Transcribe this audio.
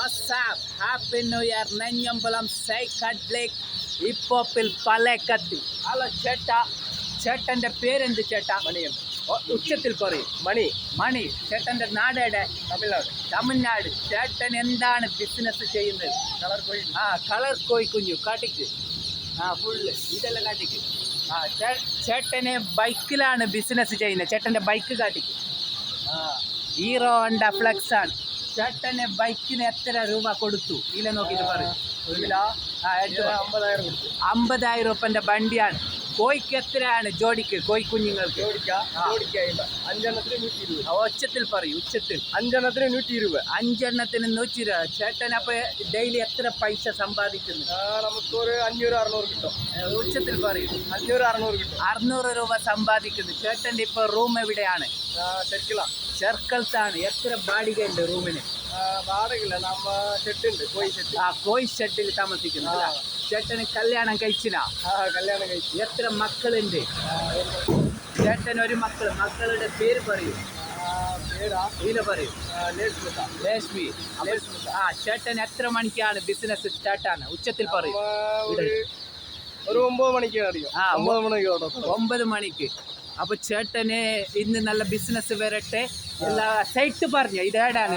WhatsApp, Happy New Year, നെഞ്ഞമ്പലം psychedelic ഹിപ്പോപ്പിൽ പലക്കത്തി. ഹലോ ചേട്ടാ, ചേട്ടൻ്റെ പേരെന്ത് ചേട്ടാ? മണിയൻ. ഉച്ചത്തിൽ പറയും. മണി. ചേട്ടൻ്റെ നാടേടെ? തമിഴ്നാട്. തമിഴ്നാട്. ചേട്ടൻ എന്താണ് ബിസിനസ് ചെയ്യുന്നത്? കളർ കോഴി കുഞ്ഞു കാട്ടിക്ക്. ഫുള്ള് ഇതെല്ലാം കാട്ടിക്ക്. ചേട്ടന് ബൈക്കിലാണ് ബിസിനസ് ചെയ്യുന്നത്. ചേട്ടൻ്റെ ബൈക്ക് കാട്ടിക്ക്. ഹീറോ ഹോണ്ട ഫ്ലെക്സ് ആണ്. ചേട്ടന് ബൈക്കിന് എത്ര രൂപ കൊടുത്തു? ഇതിലെ നോക്കിയിട്ട് പറയും. 50,000 കൊടുത്തു. 50,000 രൂപൻ്റെ വണ്ടിയാണ്. കോഴിക്ക് എത്രയാണ് ജോഡിക്ക്? കോഴി കുഞ്ഞുങ്ങൾക്ക് അഞ്ചെണ്ണത്തിന് 120. ഉച്ചത്തിൽ പറയും. ഉച്ചത്തിൽ അഞ്ചെണ്ണത്തിന് 120. 5 എണ്ണത്തിന് 120. ചേട്ടൻ അപ്പൊ ഡെയിലി എത്ര പൈസ സമ്പാദിക്കുന്നു? നമുക്കൊരു 500-600 കിട്ടും. ഉച്ചത്തിൽ പറയും. 500-600 കിട്ടും. 600 രൂപ സമ്പാദിക്കുന്നു. ചേട്ടൻ്റെ ഇപ്പൊ റൂം എവിടെയാണ്? സർക്കിൾസാണ്. എത്ര ബാഡിക ഉണ്ട് റൂമിന്? വാടകയില്ല, നമ്മ ഷെഡുണ്ട്, കോഴി ഷെഡ്. കോഴി ഷെഡിൽ താമസിക്കുന്നു. ചേട്ടന് കല്യാണം കഴിച്ചിനാ? കല്യാണം കഴിച്ചു. എത്ര മക്കളുണ്ട്? ചേട്ടൻ ഒരു മക്കളുടെ പേര് പറയൂ. ഇതിലെ പറയൂ. രശ്മി. ചേട്ടൻ എത്ര മണിക്കാണ് ബിസിനസ് സ്റ്റാർട്ടാണ്? ഉച്ചത്തിൽ പറയും. ഒരു 9 മണിക്ക് അറിയാം. 9 മണിക്ക്. അപ്പൊ ചേട്ടന് ഇന്ന് നല്ല ബിസിനസ് വരട്ടെ. എല്ലാ സൈറ്റ് പറഞ്ഞു. ഇത് ഏടാണ്?